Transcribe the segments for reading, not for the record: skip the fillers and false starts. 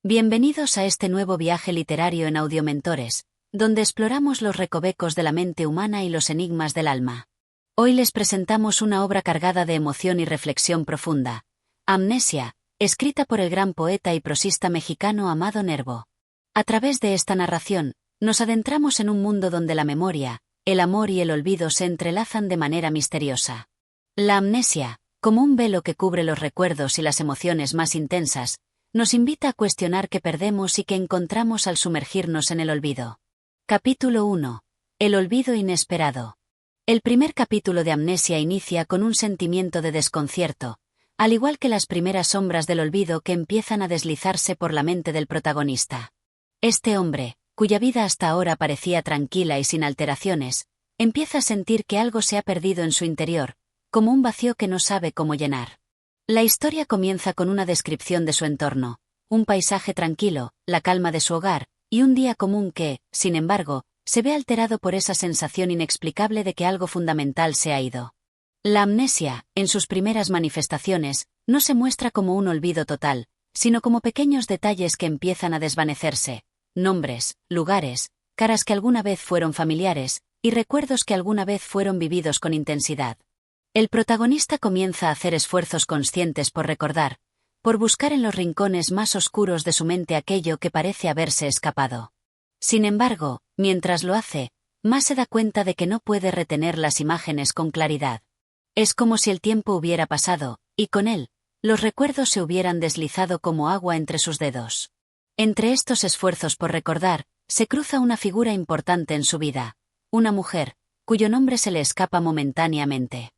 Bienvenidos a este nuevo viaje literario en Audiomentores, donde exploramos los recovecos de la mente humana y los enigmas del alma. Hoy les presentamos una obra cargada de emoción y reflexión profunda, Amnesia, escrita por el gran poeta y prosista mexicano Amado Nervo. A través de esta narración, nos adentramos en un mundo donde la memoria, el amor y el olvido se entrelazan de manera misteriosa. La amnesia, como un velo que cubre los recuerdos y las emociones más intensas, nos invita a cuestionar qué perdemos y qué encontramos al sumergirnos en el olvido. Capítulo 1. El olvido inesperado. El primer capítulo de Amnesia inicia con un sentimiento de desconcierto, al igual que las primeras sombras del olvido que empiezan a deslizarse por la mente del protagonista. Este hombre, cuya vida hasta ahora parecía tranquila y sin alteraciones, empieza a sentir que algo se ha perdido en su interior, como un vacío que no sabe cómo llenar. La historia comienza con una descripción de su entorno, un paisaje tranquilo, la calma de su hogar, y un día común que, sin embargo, se ve alterado por esa sensación inexplicable de que algo fundamental se ha ido. La amnesia, en sus primeras manifestaciones, no se muestra como un olvido total, sino como pequeños detalles que empiezan a desvanecerse, nombres, lugares, caras que alguna vez fueron familiares, y recuerdos que alguna vez fueron vividos con intensidad. El protagonista comienza a hacer esfuerzos conscientes por recordar, por buscar en los rincones más oscuros de su mente aquello que parece haberse escapado. Sin embargo, mientras lo hace, más se da cuenta de que no puede retener las imágenes con claridad. Es como si el tiempo hubiera pasado, y con él, los recuerdos se hubieran deslizado como agua entre sus dedos. Entre estos esfuerzos por recordar, se cruza una figura importante en su vida, una mujer, cuyo nombre se le escapa momentáneamente.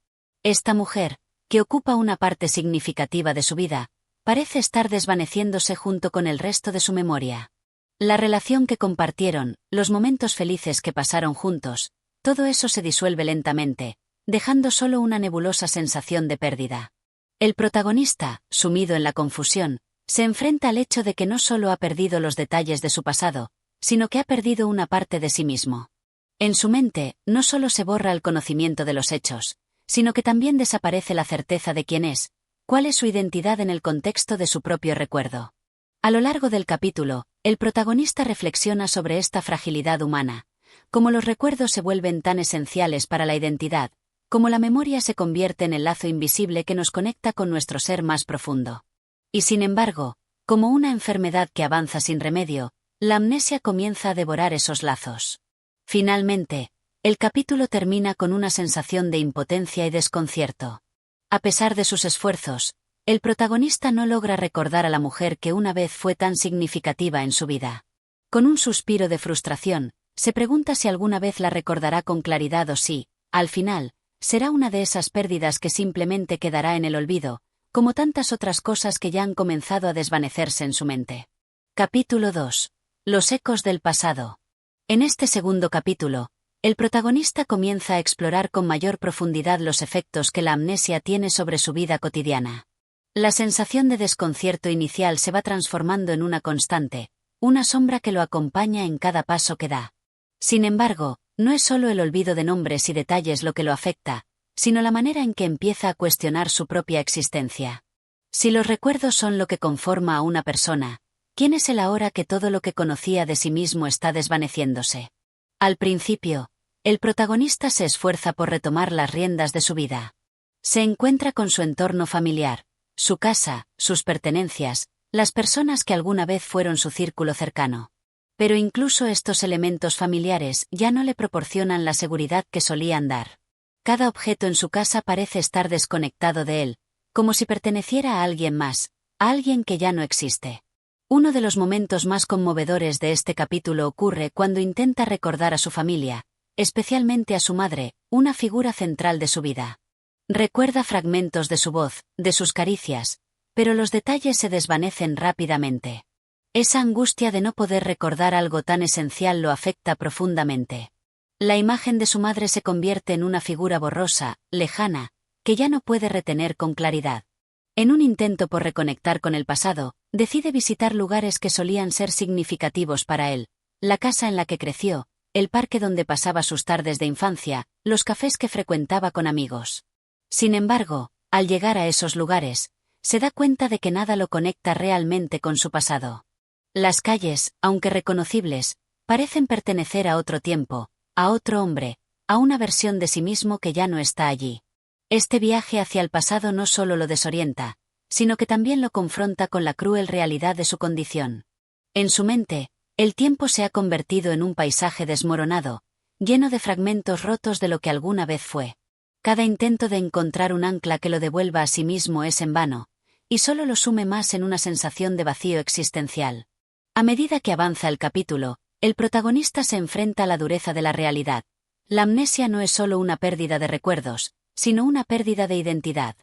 Esta mujer, que ocupa una parte significativa de su vida, parece estar desvaneciéndose junto con el resto de su memoria. La relación que compartieron, los momentos felices que pasaron juntos, todo eso se disuelve lentamente, dejando solo una nebulosa sensación de pérdida. El protagonista, sumido en la confusión, se enfrenta al hecho de que no solo ha perdido los detalles de su pasado, sino que ha perdido una parte de sí mismo. En su mente, no solo se borra el conocimiento de los hechos, sino que también desaparece la certeza de quién es, cuál es su identidad en el contexto de su propio recuerdo. A lo largo del capítulo, el protagonista reflexiona sobre esta fragilidad humana, cómo los recuerdos se vuelven tan esenciales para la identidad, como la memoria se convierte en el lazo invisible que nos conecta con nuestro ser más profundo. Y sin embargo, como una enfermedad que avanza sin remedio, la amnesia comienza a devorar esos lazos. Finalmente, el capítulo termina con una sensación de impotencia y desconcierto. A pesar de sus esfuerzos, el protagonista no logra recordar a la mujer que una vez fue tan significativa en su vida. Con un suspiro de frustración, se pregunta si alguna vez la recordará con claridad o si, al final, será una de esas pérdidas que simplemente quedará en el olvido, como tantas otras cosas que ya han comenzado a desvanecerse en su mente. Capítulo 2. Los ecos del pasado. En este segundo capítulo, el protagonista comienza a explorar con mayor profundidad los efectos que la amnesia tiene sobre su vida cotidiana. La sensación de desconcierto inicial se va transformando en una constante, una sombra que lo acompaña en cada paso que da. Sin embargo, no es solo el olvido de nombres y detalles lo que lo afecta, sino la manera en que empieza a cuestionar su propia existencia. Si los recuerdos son lo que conforma a una persona, ¿quién es él ahora que todo lo que conocía de sí mismo está desvaneciéndose? Al principio, el protagonista se esfuerza por retomar las riendas de su vida. Se encuentra con su entorno familiar, su casa, sus pertenencias, las personas que alguna vez fueron su círculo cercano. Pero incluso estos elementos familiares ya no le proporcionan la seguridad que solían dar. Cada objeto en su casa parece estar desconectado de él, como si perteneciera a alguien más, a alguien que ya no existe. Uno de los momentos más conmovedores de este capítulo ocurre cuando intenta recordar a su familia, especialmente a su madre, una figura central de su vida. Recuerda fragmentos de su voz, de sus caricias, pero los detalles se desvanecen rápidamente. Esa angustia de no poder recordar algo tan esencial lo afecta profundamente. La imagen de su madre se convierte en una figura borrosa, lejana, que ya no puede retener con claridad. En un intento por reconectar con el pasado, decide visitar lugares que solían ser significativos para él, la casa en la que creció, el parque donde pasaba sus tardes de infancia, los cafés que frecuentaba con amigos. Sin embargo, al llegar a esos lugares, se da cuenta de que nada lo conecta realmente con su pasado. Las calles, aunque reconocibles, parecen pertenecer a otro tiempo, a otro hombre, a una versión de sí mismo que ya no está allí. Este viaje hacia el pasado no solo lo desorienta, sino que también lo confronta con la cruel realidad de su condición. En su mente, el tiempo se ha convertido en un paisaje desmoronado, lleno de fragmentos rotos de lo que alguna vez fue. Cada intento de encontrar un ancla que lo devuelva a sí mismo es en vano, y solo lo sume más en una sensación de vacío existencial. A medida que avanza el capítulo, el protagonista se enfrenta a la dureza de la realidad. La amnesia no es solo una pérdida de recuerdos, sino una pérdida de identidad.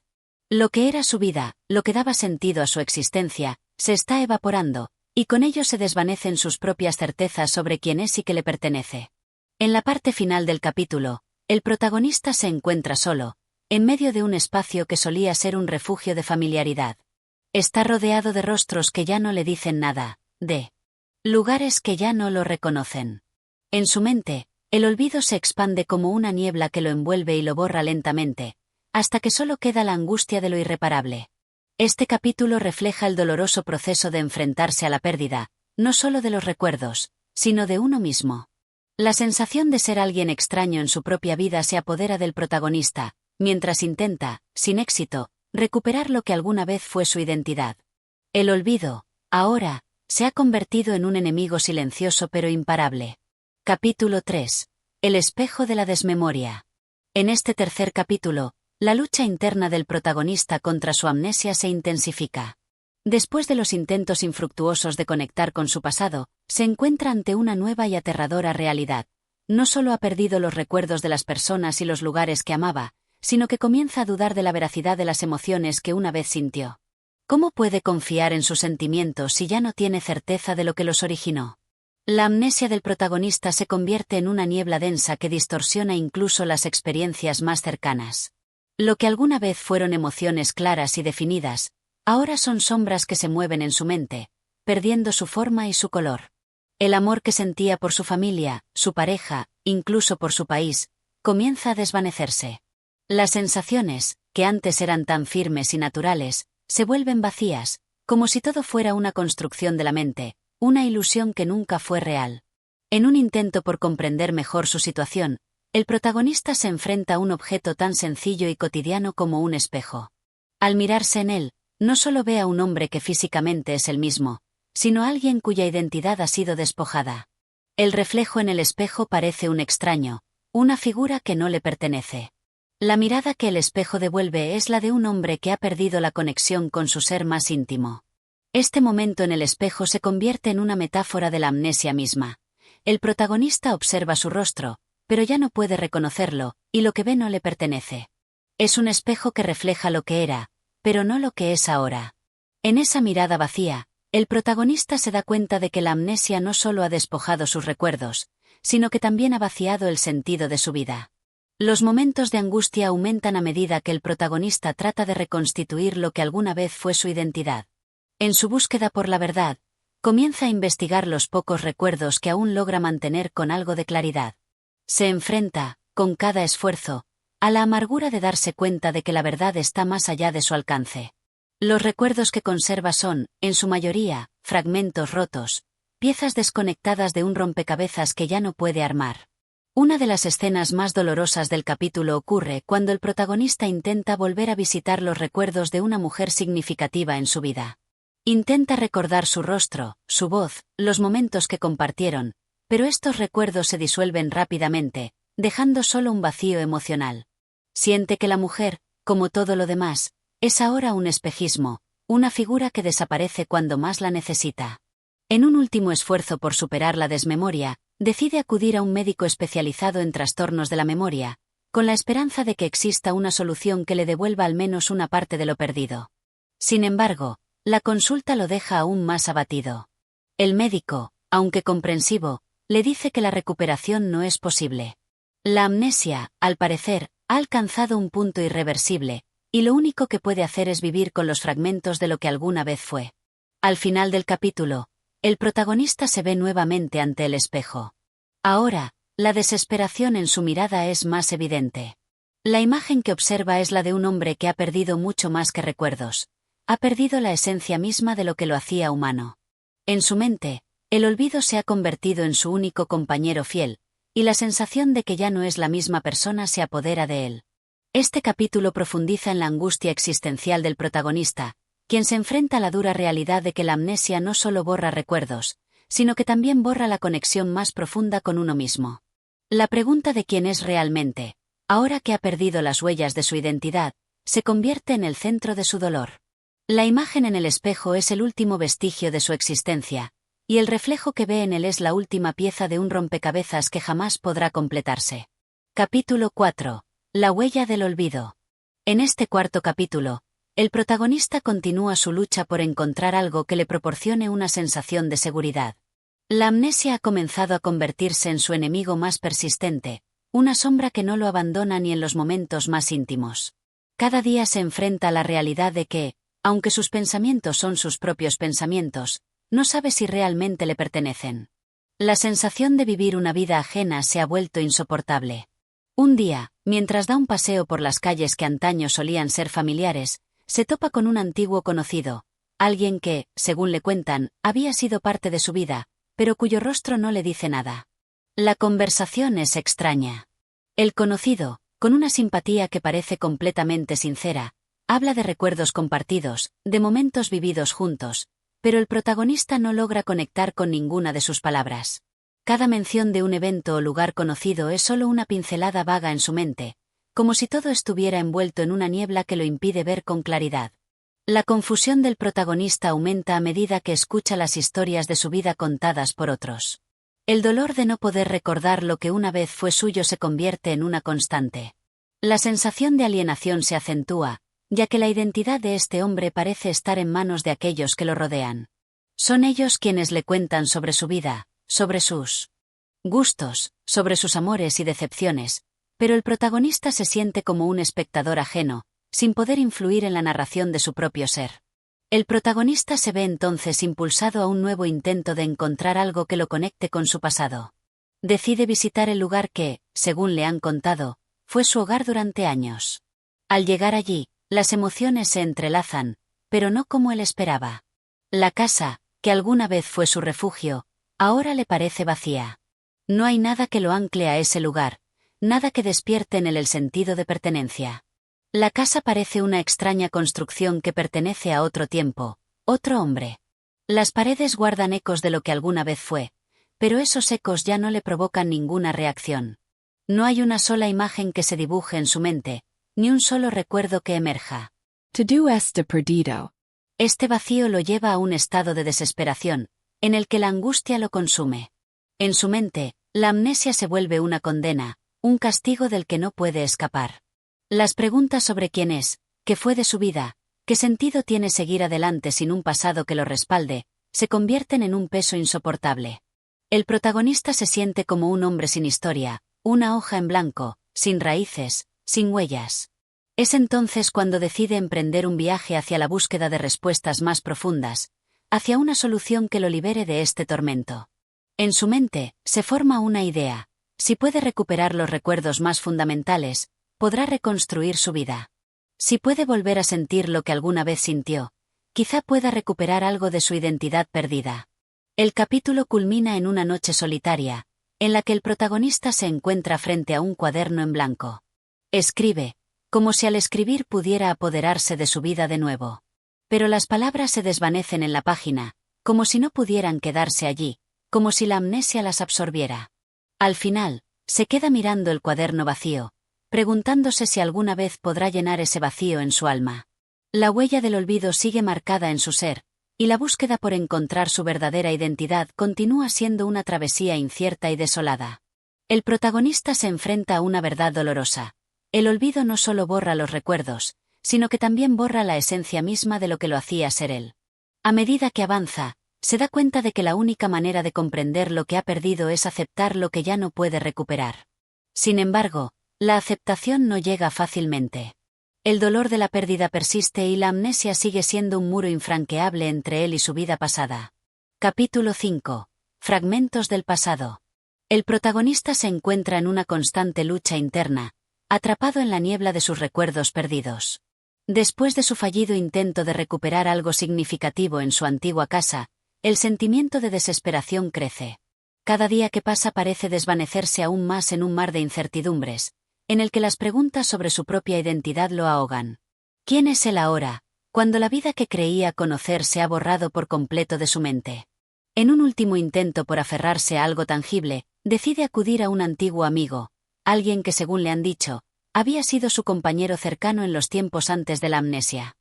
Lo que era su vida, lo que daba sentido a su existencia, se está evaporando, y con ello se desvanecen sus propias certezas sobre quién es y qué le pertenece. En la parte final del capítulo, el protagonista se encuentra solo, en medio de un espacio que solía ser un refugio de familiaridad. Está rodeado de rostros que ya no le dicen nada, de lugares que ya no lo reconocen. En su mente, el olvido se expande como una niebla que lo envuelve y lo borra lentamente, hasta que solo queda la angustia de lo irreparable. Este capítulo refleja el doloroso proceso de enfrentarse a la pérdida, no solo de los recuerdos, sino de uno mismo. La sensación de ser alguien extraño en su propia vida se apodera del protagonista, mientras intenta, sin éxito, recuperar lo que alguna vez fue su identidad. El olvido, ahora, se ha convertido en un enemigo silencioso pero imparable. Capítulo 3. El espejo de la desmemoria. En este tercer capítulo, la lucha interna del protagonista contra su amnesia se intensifica. Después de los intentos infructuosos de conectar con su pasado, se encuentra ante una nueva y aterradora realidad. No solo ha perdido los recuerdos de las personas y los lugares que amaba, sino que comienza a dudar de la veracidad de las emociones que una vez sintió. ¿Cómo puede confiar en sus sentimientos si ya no tiene certeza de lo que los originó? La amnesia del protagonista se convierte en una niebla densa que distorsiona incluso las experiencias más cercanas. Lo que alguna vez fueron emociones claras y definidas, ahora son sombras que se mueven en su mente, perdiendo su forma y su color. El amor que sentía por su familia, su pareja, incluso por su país, comienza a desvanecerse. Las sensaciones, que antes eran tan firmes y naturales, se vuelven vacías, como si todo fuera una construcción de la mente, una ilusión que nunca fue real. En un intento por comprender mejor su situación, el protagonista se enfrenta a un objeto tan sencillo y cotidiano como un espejo. Al mirarse en él, no solo ve a un hombre que físicamente es el mismo, sino a alguien cuya identidad ha sido despojada. El reflejo en el espejo parece un extraño, una figura que no le pertenece. La mirada que el espejo devuelve es la de un hombre que ha perdido la conexión con su ser más íntimo. Este momento en el espejo se convierte en una metáfora de la amnesia misma. El protagonista observa su rostro, pero ya no puede reconocerlo, y lo que ve no le pertenece. Es un espejo que refleja lo que era, pero no lo que es ahora. En esa mirada vacía, el protagonista se da cuenta de que la amnesia no solo ha despojado sus recuerdos, sino que también ha vaciado el sentido de su vida. Los momentos de angustia aumentan a medida que el protagonista trata de reconstituir lo que alguna vez fue su identidad. En su búsqueda por la verdad, comienza a investigar los pocos recuerdos que aún logra mantener con algo de claridad. Se enfrenta, con cada esfuerzo, a la amargura de darse cuenta de que la verdad está más allá de su alcance. Los recuerdos que conserva son, en su mayoría, fragmentos rotos, piezas desconectadas de un rompecabezas que ya no puede armar. Una de las escenas más dolorosas del capítulo ocurre cuando el protagonista intenta volver a visitar los recuerdos de una mujer significativa en su vida. Intenta recordar su rostro, su voz, los momentos que compartieron, pero estos recuerdos se disuelven rápidamente, dejando solo un vacío emocional. Siente que la mujer, como todo lo demás, es ahora un espejismo, una figura que desaparece cuando más la necesita. En un último esfuerzo por superar la desmemoria, decide acudir a un médico especializado en trastornos de la memoria, con la esperanza de que exista una solución que le devuelva al menos una parte de lo perdido. Sin embargo, la consulta lo deja aún más abatido. El médico, aunque comprensivo, le dice que la recuperación no es posible. La amnesia, al parecer, ha alcanzado un punto irreversible, y lo único que puede hacer es vivir con los fragmentos de lo que alguna vez fue. Al final del capítulo, el protagonista se ve nuevamente ante el espejo. Ahora, la desesperación en su mirada es más evidente. La imagen que observa es la de un hombre que ha perdido mucho más que recuerdos. Ha perdido la esencia misma de lo que lo hacía humano. En su mente, el olvido se ha convertido en su único compañero fiel, y la sensación de que ya no es la misma persona se apodera de él. Este capítulo profundiza en la angustia existencial del protagonista, quien se enfrenta a la dura realidad de que la amnesia no solo borra recuerdos, sino que también borra la conexión más profunda con uno mismo. La pregunta de quién es realmente, ahora que ha perdido las huellas de su identidad, se convierte en el centro de su dolor. La imagen en el espejo es el último vestigio de su existencia, y el reflejo que ve en él es la última pieza de un rompecabezas que jamás podrá completarse. Capítulo 4. La huella del olvido. En este cuarto capítulo, el protagonista continúa su lucha por encontrar algo que le proporcione una sensación de seguridad. La amnesia ha comenzado a convertirse en su enemigo más persistente, una sombra que no lo abandona ni en los momentos más íntimos. Cada día se enfrenta a la realidad de que, aunque sus pensamientos son sus propios pensamientos, no sabe si realmente le pertenecen. La sensación de vivir una vida ajena se ha vuelto insoportable. Un día, mientras da un paseo por las calles que antaño solían ser familiares, se topa con un antiguo conocido, alguien que, según le cuentan, había sido parte de su vida, pero cuyo rostro no le dice nada. La conversación es extraña. El conocido, con una simpatía que parece completamente sincera, habla de recuerdos compartidos, de momentos vividos juntos, pero el protagonista no logra conectar con ninguna de sus palabras. Cada mención de un evento o lugar conocido es solo una pincelada vaga en su mente, como si todo estuviera envuelto en una niebla que lo impide ver con claridad. La confusión del protagonista aumenta a medida que escucha las historias de su vida contadas por otros. El dolor de no poder recordar lo que una vez fue suyo se convierte en una constante. La sensación de alienación se acentúa, ya que la identidad de este hombre parece estar en manos de aquellos que lo rodean. Son ellos quienes le cuentan sobre su vida, sobre sus gustos, sobre sus amores y decepciones, pero el protagonista se siente como un espectador ajeno, sin poder influir en la narración de su propio ser. El protagonista se ve entonces impulsado a un nuevo intento de encontrar algo que lo conecte con su pasado. Decide visitar el lugar que, según le han contado, fue su hogar durante años. Al llegar allí, las emociones se entrelazan, pero no como él esperaba. La casa, que alguna vez fue su refugio, ahora le parece vacía. No hay nada que lo ancle a ese lugar, nada que despierte en él el sentido de pertenencia. La casa parece una extraña construcción que pertenece a otro tiempo, otro hombre. Las paredes guardan ecos de lo que alguna vez fue, pero esos ecos ya no le provocan ninguna reacción. No hay una sola imagen que se dibuje en su mente, ni un solo recuerdo que emerja. Tudo está perdido. Este vacío lo lleva a un estado de desesperación, en el que la angustia lo consume. En su mente, la amnesia se vuelve una condena, un castigo del que no puede escapar. Las preguntas sobre quién es, qué fue de su vida, qué sentido tiene seguir adelante sin un pasado que lo respalde, se convierten en un peso insoportable. El protagonista se siente como un hombre sin historia, una hoja en blanco, sin raíces, sin huellas. Es entonces cuando decide emprender un viaje hacia la búsqueda de respuestas más profundas, hacia una solución que lo libere de este tormento. En su mente, se forma una idea: si puede recuperar los recuerdos más fundamentales, podrá reconstruir su vida. Si puede volver a sentir lo que alguna vez sintió, quizá pueda recuperar algo de su identidad perdida. El capítulo culmina en una noche solitaria, en la que el protagonista se encuentra frente a un cuaderno en blanco. Escribe, como si al escribir pudiera apoderarse de su vida de nuevo. Pero las palabras se desvanecen en la página, como si no pudieran quedarse allí, como si la amnesia las absorbiera. Al final, se queda mirando el cuaderno vacío, preguntándose si alguna vez podrá llenar ese vacío en su alma. La huella del olvido sigue marcada en su ser, y la búsqueda por encontrar su verdadera identidad continúa siendo una travesía incierta y desolada. El protagonista se enfrenta a una verdad dolorosa. El olvido no solo borra los recuerdos, sino que también borra la esencia misma de lo que lo hacía ser él. A medida que avanza, se da cuenta de que la única manera de comprender lo que ha perdido es aceptar lo que ya no puede recuperar. Sin embargo, la aceptación no llega fácilmente. El dolor de la pérdida persiste y la amnesia sigue siendo un muro infranqueable entre él y su vida pasada. Capítulo 5. Fragmentos del pasado. El protagonista se encuentra en una constante lucha interna, atrapado en la niebla de sus recuerdos perdidos. Después de su fallido intento de recuperar algo significativo en su antigua casa, el sentimiento de desesperación crece. Cada día que pasa parece desvanecerse aún más en un mar de incertidumbres, en el que las preguntas sobre su propia identidad lo ahogan. ¿Quién es él ahora, cuando la vida que creía conocer se ha borrado por completo de su mente? En un último intento por aferrarse a algo tangible, decide acudir a un antiguo amigo, alguien que, según le han dicho, había sido su compañero cercano en los tiempos antes de la amnesia.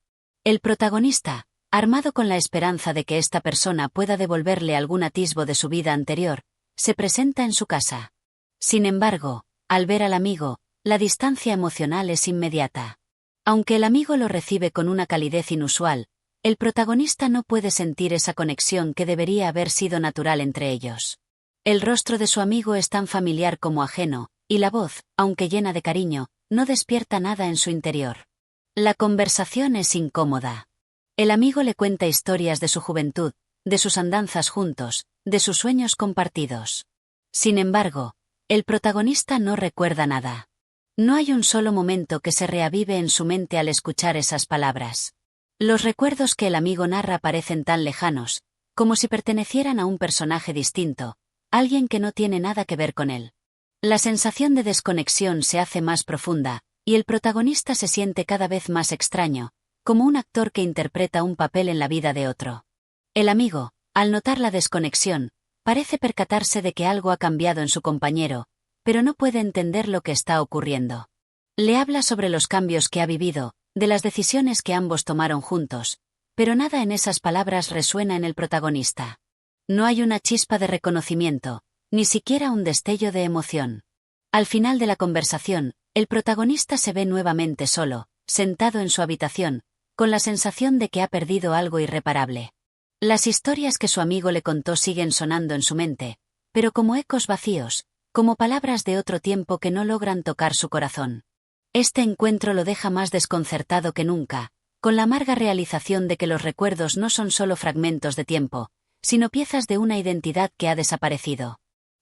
El protagonista, armado con la esperanza de que esta persona pueda devolverle algún atisbo de su vida anterior, se presenta en su casa. Sin embargo, al ver al amigo, la distancia emocional es inmediata. Aunque el amigo lo recibe con una calidez inusual, el protagonista no puede sentir esa conexión que debería haber sido natural entre ellos. El rostro de su amigo es tan familiar como ajeno, y la voz, aunque llena de cariño, no despierta nada en su interior. La conversación es incómoda. El amigo le cuenta historias de su juventud, de sus andanzas juntos, de sus sueños compartidos. Sin embargo, el protagonista no recuerda nada. No hay un solo momento que se reavive en su mente al escuchar esas palabras. Los recuerdos que el amigo narra parecen tan lejanos, como si pertenecieran a un personaje distinto, alguien que no tiene nada que ver con él. La sensación de desconexión se hace más profunda, y el protagonista se siente cada vez más extraño, como un actor que interpreta un papel en la vida de otro. El amigo, al notar la desconexión, parece percatarse de que algo ha cambiado en su compañero, pero no puede entender lo que está ocurriendo. Le habla sobre los cambios que ha vivido, de las decisiones que ambos tomaron juntos, pero nada en esas palabras resuena en el protagonista. No hay una chispa de reconocimiento, ni siquiera un destello de emoción. Al final de la conversación, el protagonista se ve nuevamente solo, sentado en su habitación, con la sensación de que ha perdido algo irreparable. Las historias que su amigo le contó siguen sonando en su mente, pero como ecos vacíos, como palabras de otro tiempo que no logran tocar su corazón. Este encuentro lo deja más desconcertado que nunca, con la amarga realización de que los recuerdos no son solo fragmentos de tiempo, sino piezas de una identidad que ha desaparecido.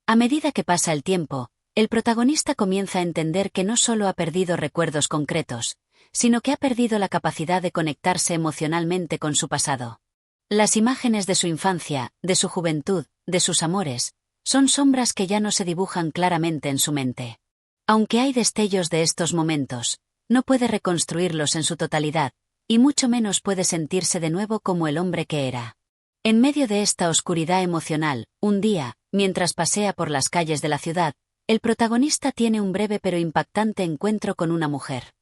A medida que pasa el tiempo, el protagonista comienza a entender que no solo ha perdido recuerdos concretos, sino que ha perdido la capacidad de conectarse emocionalmente con su pasado. Las imágenes de su infancia, de su juventud, de sus amores, son sombras que ya no se dibujan claramente en su mente. Aunque hay destellos de estos momentos, no puede reconstruirlos en su totalidad, y mucho menos puede sentirse de nuevo como el hombre que era. En medio de esta oscuridad emocional, un día, mientras pasea por las calles de la ciudad, el protagonista tiene un breve pero impactante encuentro con una mujer.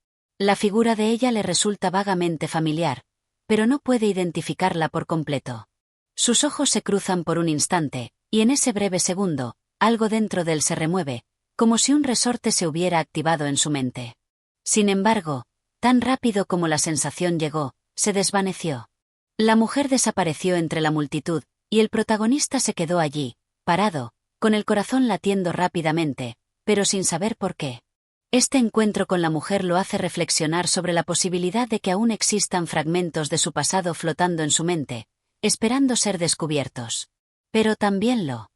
La figura de ella le resulta vagamente familiar, pero no puede identificarla por completo. Sus ojos se cruzan por un instante, y en ese breve segundo, algo dentro de él se remueve, como si un resorte se hubiera activado en su mente. Sin embargo, tan rápido como la sensación llegó, se desvaneció. La mujer desapareció entre la multitud, y el protagonista se quedó allí, parado, con el corazón latiendo rápidamente, pero sin saber por qué. Este encuentro con la mujer lo hace reflexionar sobre la posibilidad de que aún existan fragmentos de su pasado flotando en su mente, esperando ser descubiertos. Pero también lo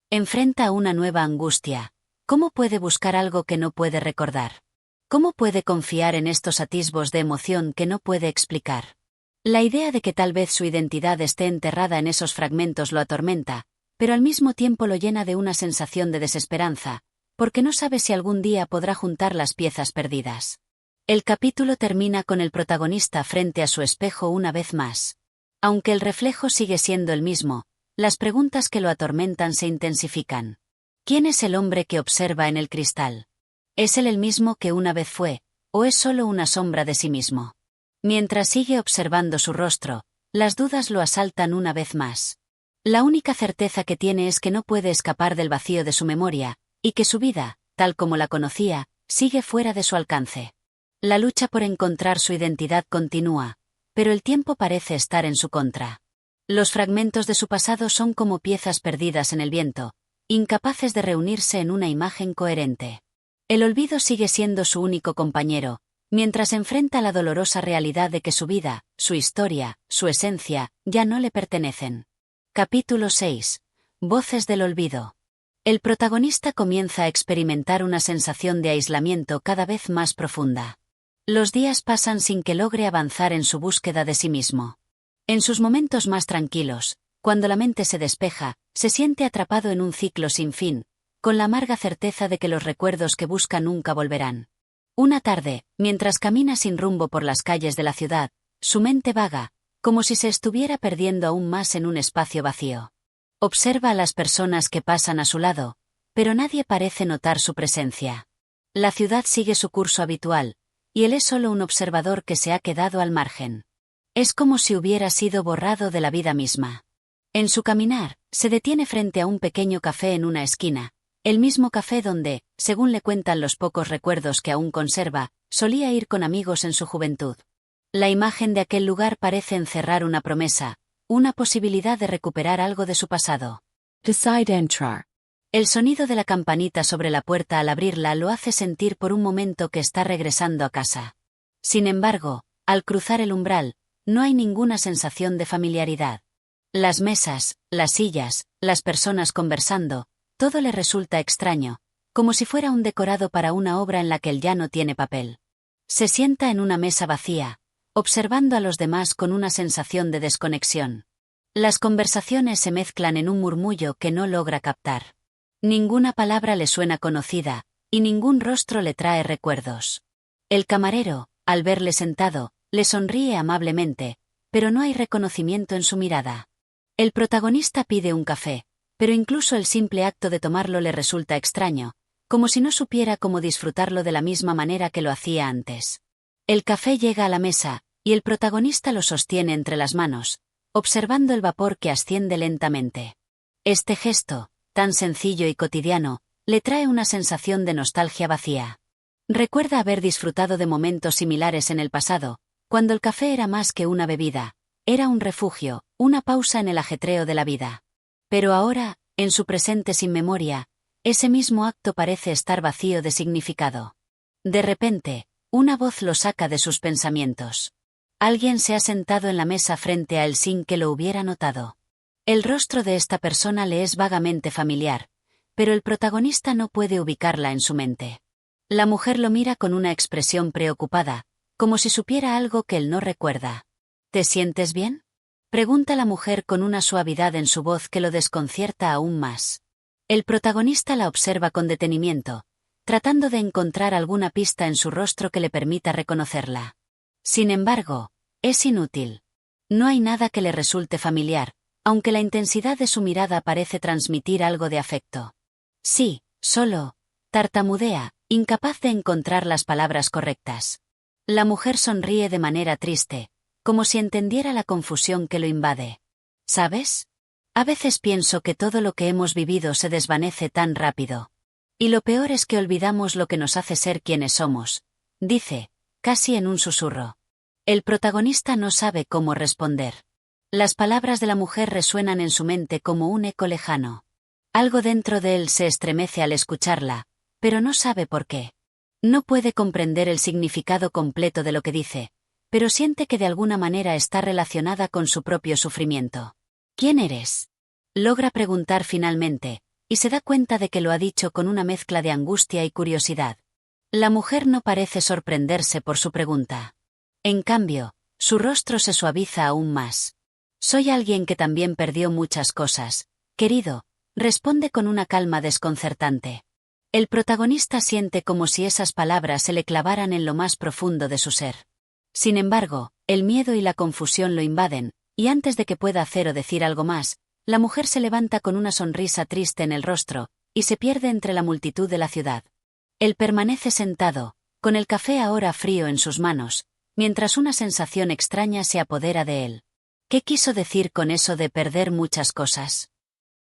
enfrenta a una nueva angustia. ¿Cómo puede buscar algo que no puede recordar? ¿Cómo puede confiar en estos atisbos de emoción que no puede explicar? La idea de que tal vez su identidad esté enterrada en esos fragmentos lo atormenta, pero al mismo tiempo lo llena de una sensación de desesperanza, porque no sabe si algún día podrá juntar las piezas perdidas. El capítulo termina con el protagonista frente a su espejo una vez más. Aunque el reflejo sigue siendo el mismo, las preguntas que lo atormentan se intensifican. ¿Quién es el hombre que observa en el cristal? ¿Es él el mismo que una vez fue, o es solo una sombra de sí mismo? Mientras sigue observando su rostro, las dudas lo asaltan una vez más. La única certeza que tiene es que no puede escapar del vacío de su memoria, y que su vida, tal como la conocía, sigue fuera de su alcance. La lucha por encontrar su identidad continúa, pero el tiempo parece estar en su contra. Los fragmentos de su pasado son como piezas perdidas en el viento, incapaces de reunirse en una imagen coherente. El olvido sigue siendo su único compañero, mientras enfrenta la dolorosa realidad de que su vida, su historia, su esencia, ya no le pertenecen. Capítulo 6. Voces del olvido. El protagonista comienza a experimentar una sensación de aislamiento cada vez más profunda. Los días pasan sin que logre avanzar en su búsqueda de sí mismo. En sus momentos más tranquilos, Cuando la mente se despeja, se siente atrapado en un ciclo sin fin, con la amarga certeza de que los recuerdos que busca nunca volverán. Una tarde, mientras camina sin rumbo por las calles de la ciudad, su mente vaga, como si se estuviera perdiendo aún más en un espacio vacío. Observa a las personas que pasan a su lado, pero nadie parece notar su presencia. La ciudad sigue su curso habitual, y él es solo un observador que se ha quedado al margen. Es como si hubiera sido borrado de la vida misma. En su caminar, se detiene frente a un pequeño café en una esquina, el mismo café donde, según le cuentan los pocos recuerdos que aún conserva, solía ir con amigos en su juventud. La imagen de aquel lugar parece encerrar una promesa, una posibilidad de recuperar algo de su pasado. Decide entrar. El sonido de la campanita sobre la puerta al abrirla lo hace sentir por un momento que está regresando a casa. Sin embargo, al cruzar el umbral, no hay ninguna sensación de familiaridad. Las mesas, las sillas, las personas conversando, todo le resulta extraño, como si fuera un decorado para una obra en la que él ya no tiene papel. Se sienta en una mesa vacía, observando a los demás con una sensación de desconexión. Las conversaciones se mezclan en un murmullo que no logra captar. Ninguna palabra le suena conocida, y ningún rostro le trae recuerdos. El camarero, al verle sentado, le sonríe amablemente, pero no hay reconocimiento en su mirada. El protagonista pide un café, pero incluso el simple acto de tomarlo le resulta extraño, como si no supiera cómo disfrutarlo de la misma manera que lo hacía antes. El café llega a la mesa, y el protagonista lo sostiene entre las manos, observando el vapor que asciende lentamente. Este gesto, tan sencillo y cotidiano, le trae una sensación de nostalgia vacía. Recuerda haber disfrutado de momentos similares en el pasado, cuando el café era más que una bebida, era un refugio, una pausa en el ajetreo de la vida. Pero ahora, en su presente sin memoria, ese mismo acto parece estar vacío de significado. De repente, una voz lo saca de sus pensamientos. Alguien se ha sentado en la mesa frente a él sin que lo hubiera notado. El rostro de esta persona le es vagamente familiar, pero el protagonista no puede ubicarla en su mente. La mujer lo mira con una expresión preocupada, como si supiera algo que él no recuerda. ¿Te sientes bien?, pregunta la mujer con una suavidad en su voz que lo desconcierta aún más. El protagonista la observa con detenimiento, tratando de encontrar alguna pista en su rostro que le permita reconocerla. Sin embargo, es inútil. No hay nada que le resulte familiar, aunque la intensidad de su mirada parece transmitir algo de afecto. Sí, solo, tartamudea, incapaz de encontrar las palabras correctas. La mujer sonríe de manera triste, como si entendiera la confusión que lo invade. ¿Sabes? A veces pienso que todo lo que hemos vivido se desvanece tan rápido. Y lo peor es que olvidamos lo que nos hace ser quienes somos, dice, casi en un susurro. El protagonista no sabe cómo responder. Las palabras de la mujer resuenan en su mente como un eco lejano. Algo dentro de él se estremece al escucharla, pero no sabe por qué. No puede comprender el significado completo de lo que dice, pero siente que de alguna manera está relacionada con su propio sufrimiento. ¿Quién eres?, logra preguntar finalmente, y se da cuenta de que lo ha dicho con una mezcla de angustia y curiosidad. La mujer no parece sorprenderse por su pregunta. En cambio, su rostro se suaviza aún más. Soy alguien que también perdió muchas cosas, querido, responde con una calma desconcertante. El protagonista siente como si esas palabras se le clavaran en lo más profundo de su ser. Sin embargo, el miedo y la confusión lo invaden, y antes de que pueda hacer o decir algo más, la mujer se levanta con una sonrisa triste en el rostro, y se pierde entre la multitud de la ciudad. Él permanece sentado, con el café ahora frío en sus manos, mientras una sensación extraña se apodera de él. ¿Qué quiso decir con eso de perder muchas cosas?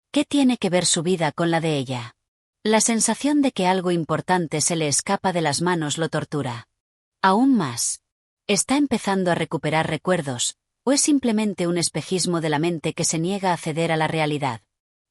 ¿Qué tiene que ver su vida con la de ella? La sensación de que algo importante se le escapa de las manos lo tortura. Aún más. ¿Está empezando a recuperar recuerdos, o es simplemente un espejismo de la mente que se niega a ceder a la realidad?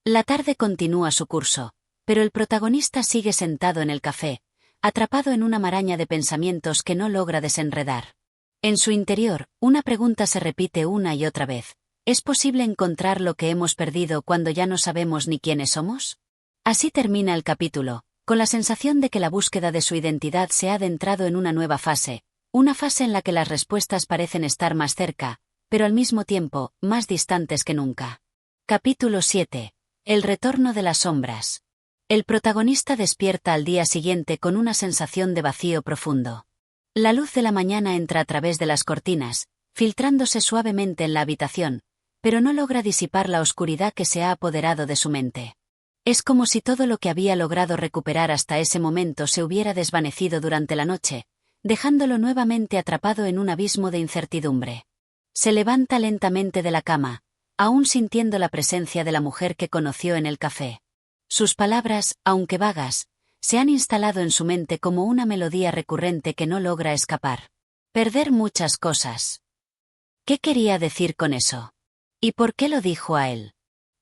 La tarde continúa su curso, pero el protagonista sigue sentado en el café, atrapado en una maraña de pensamientos que no logra desenredar. En su interior, una pregunta se repite una y otra vez. ¿Es posible encontrar lo que hemos perdido cuando ya no sabemos ni quiénes somos? Así termina el capítulo, con la sensación de que la búsqueda de su identidad se ha adentrado en una nueva fase, una fase en la que las respuestas parecen estar más cerca, pero al mismo tiempo, más distantes que nunca. Capítulo 7. El retorno de las sombras. El protagonista despierta al día siguiente con una sensación de vacío profundo. La luz de la mañana entra a través de las cortinas, filtrándose suavemente en la habitación, pero no logra disipar la oscuridad que se ha apoderado de su mente. Es como si todo lo que había logrado recuperar hasta ese momento se hubiera desvanecido durante la noche, dejándolo nuevamente atrapado en un abismo de incertidumbre. Se levanta lentamente de la cama, aún sintiendo la presencia de la mujer que conoció en el café. Sus palabras, aunque vagas, se han instalado en su mente como una melodía recurrente que no logra escapar. Perder muchas cosas. ¿Qué quería decir con eso? ¿Y por qué lo dijo a él?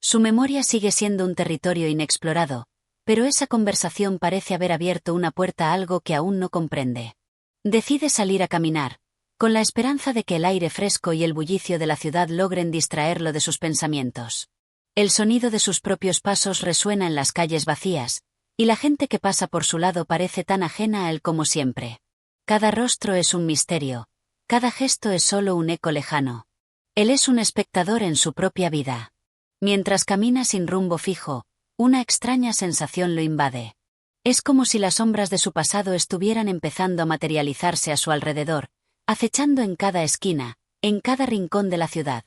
Su memoria sigue siendo un territorio inexplorado, pero esa conversación parece haber abierto una puerta a algo que aún no comprende. Decide salir a caminar, con la esperanza de que el aire fresco y el bullicio de la ciudad logren distraerlo de sus pensamientos. El sonido de sus propios pasos resuena en las calles vacías, y la gente que pasa por su lado parece tan ajena a él como siempre. Cada rostro es un misterio, cada gesto es solo un eco lejano. Él es un espectador en su propia vida. Mientras camina sin rumbo fijo, una extraña sensación lo invade. Es como si las sombras de su pasado estuvieran empezando a materializarse a su alrededor, acechando en cada esquina, en cada rincón de la ciudad.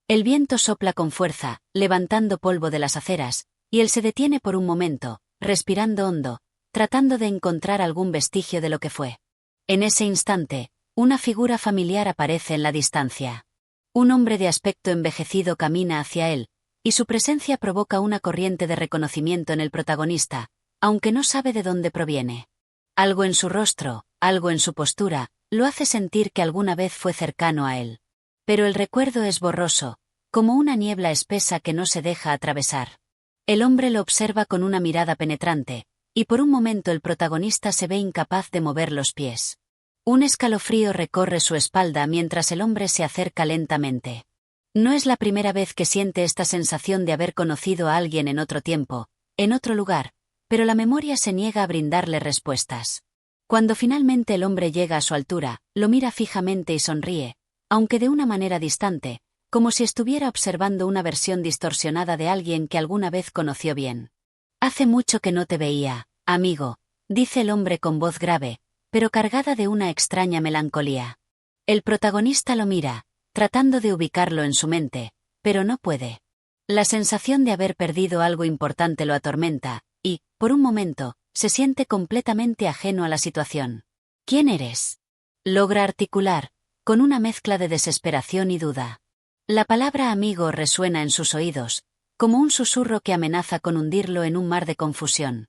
El viento sopla con fuerza, levantando polvo de las aceras, y él se detiene por un momento, respirando hondo, tratando de encontrar algún vestigio de lo que fue. En ese instante, una figura familiar aparece en la distancia. Un hombre de aspecto envejecido camina hacia él, y su presencia provoca una corriente de reconocimiento en el protagonista, aunque no sabe de dónde proviene. Algo en su rostro, algo en su postura, lo hace sentir que alguna vez fue cercano a él. Pero el recuerdo es borroso, como una niebla espesa que no se deja atravesar. El hombre lo observa con una mirada penetrante, y por un momento el protagonista se ve incapaz de mover los pies. Un escalofrío recorre su espalda mientras el hombre se acerca lentamente. No es la primera vez que siente esta sensación de haber conocido a alguien en otro tiempo, en otro lugar, pero la memoria se niega a brindarle respuestas. Cuando finalmente el hombre llega a su altura, lo mira fijamente y sonríe, aunque de una manera distante, como si estuviera observando una versión distorsionada de alguien que alguna vez conoció bien. «Hace mucho que no te veía, amigo», dice el hombre con voz grave, pero cargada de una extraña melancolía. El protagonista lo mira, tratando de ubicarlo en su mente, pero no puede. La sensación de haber perdido algo importante lo atormenta, y, por un momento, se siente completamente ajeno a la situación. «¿Quién eres?», logra articular, con una mezcla de desesperación y duda. La palabra amigo resuena en sus oídos, como un susurro que amenaza con hundirlo en un mar de confusión.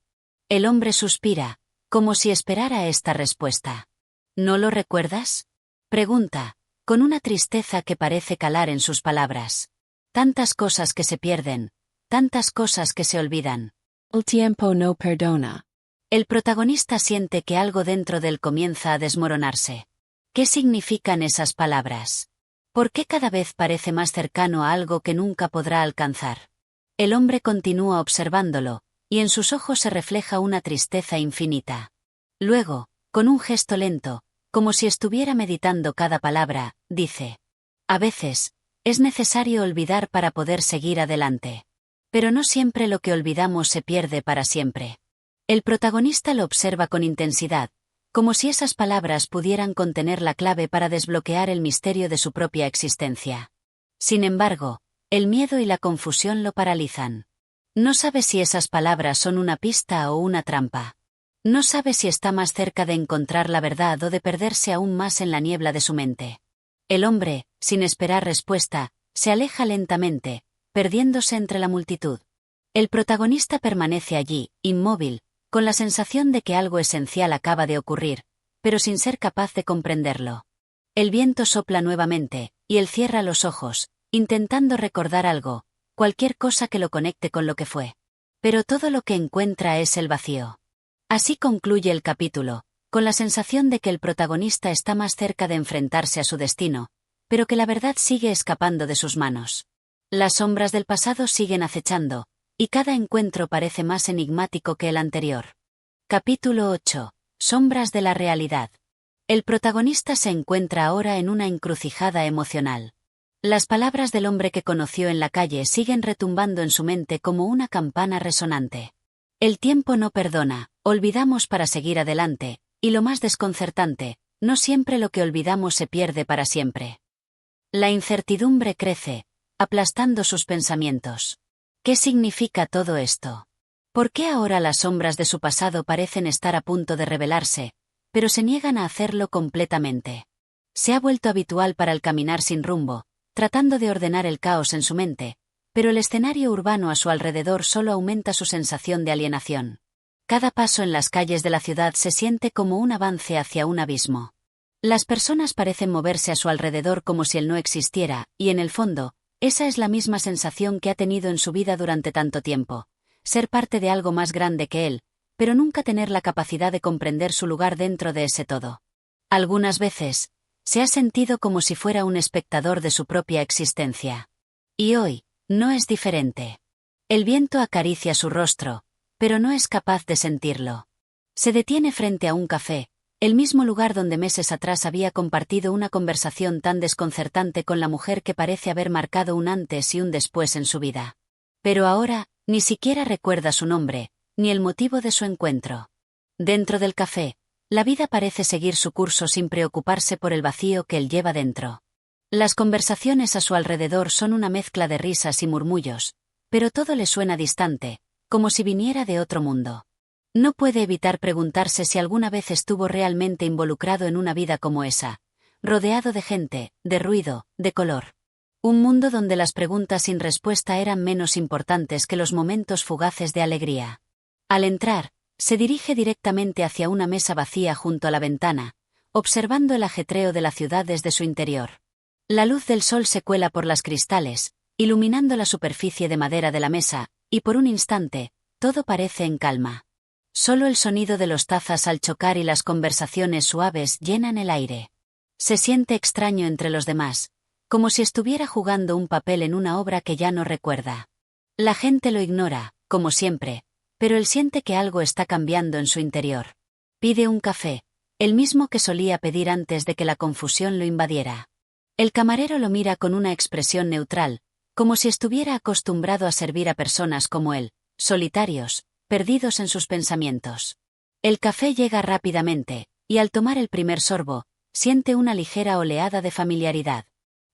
El hombre suspira, como si esperara esta respuesta. «¿No lo recuerdas?», pregunta, con una tristeza que parece calar en sus palabras. Tantas cosas que se pierden, tantas cosas que se olvidan. El tiempo no perdona. El protagonista siente que algo dentro de él comienza a desmoronarse. ¿Qué significan esas palabras? ¿Por qué cada vez parece más cercano a algo que nunca podrá alcanzar? El hombre continúa observándolo, y en sus ojos se refleja una tristeza infinita. Luego, con un gesto lento, como si estuviera meditando cada palabra, dice: «A veces, es necesario olvidar para poder seguir adelante. Pero no siempre lo que olvidamos se pierde para siempre». El protagonista lo observa con intensidad, como si esas palabras pudieran contener la clave para desbloquear el misterio de su propia existencia. Sin embargo, el miedo y la confusión lo paralizan. No sabe si esas palabras son una pista o una trampa. No sabe si está más cerca de encontrar la verdad o de perderse aún más en la niebla de su mente. El hombre, sin esperar respuesta, se aleja lentamente, perdiéndose entre la multitud. El protagonista permanece allí, inmóvil, con la sensación de que algo esencial acaba de ocurrir, pero sin ser capaz de comprenderlo. El viento sopla nuevamente, y él cierra los ojos, intentando recordar algo, cualquier cosa que lo conecte con lo que fue. Pero todo lo que encuentra es el vacío. Así concluye el capítulo, con la sensación de que el protagonista está más cerca de enfrentarse a su destino, pero que la verdad sigue escapando de sus manos. Las sombras del pasado siguen acechando, y cada encuentro parece más enigmático que el anterior. Capítulo 8. Sombras de la realidad. El protagonista se encuentra ahora en una encrucijada emocional. Las palabras del hombre que conoció en la calle siguen retumbando en su mente como una campana resonante. El tiempo no perdona, olvidamos para seguir adelante, y lo más desconcertante, no siempre lo que olvidamos se pierde para siempre. La incertidumbre crece, aplastando sus pensamientos. ¿Qué significa todo esto? ¿Por qué ahora las sombras de su pasado parecen estar a punto de revelarse, pero se niegan a hacerlo completamente? Se ha vuelto habitual para el caminar sin rumbo, tratando de ordenar el caos en su mente, pero el escenario urbano a su alrededor solo aumenta su sensación de alienación. Cada paso en las calles de la ciudad se siente como un avance hacia un abismo. Las personas parecen moverse a su alrededor como si él no existiera, y en el fondo, esa es la misma sensación que ha tenido en su vida durante tanto tiempo: ser parte de algo más grande que él, pero nunca tener la capacidad de comprender su lugar dentro de ese todo. Algunas veces, se ha sentido como si fuera un espectador de su propia existencia. Y hoy, no es diferente. El viento acaricia su rostro, pero no es capaz de sentirlo. Se detiene frente a un café, el mismo lugar donde meses atrás había compartido una conversación tan desconcertante con la mujer que parece haber marcado un antes y un después en su vida. Pero ahora, ni siquiera recuerda su nombre, ni el motivo de su encuentro. Dentro del café, la vida parece seguir su curso sin preocuparse por el vacío que él lleva dentro. Las conversaciones a su alrededor son una mezcla de risas y murmullos, pero todo le suena distante, como si viniera de otro mundo. No puede evitar preguntarse si alguna vez estuvo realmente involucrado en una vida como esa, rodeado de gente, de ruido, de color. Un mundo donde las preguntas sin respuesta eran menos importantes que los momentos fugaces de alegría. Al entrar, se dirige directamente hacia una mesa vacía junto a la ventana, observando el ajetreo de la ciudad desde su interior. La luz del sol se cuela por las cristales, iluminando la superficie de madera de la mesa, y por un instante, todo parece en calma. Solo el sonido de los tazas al chocar y las conversaciones suaves llenan el aire. Se siente extraño entre los demás, como si estuviera jugando un papel en una obra que ya no recuerda. La gente lo ignora, como siempre, pero él siente que algo está cambiando en su interior. Pide un café, el mismo que solía pedir antes de que la confusión lo invadiera. El camarero lo mira con una expresión neutral, como si estuviera acostumbrado a servir a personas como él, solitarios, perdidos en sus pensamientos. El café llega rápidamente, y al tomar el primer sorbo, siente una ligera oleada de familiaridad.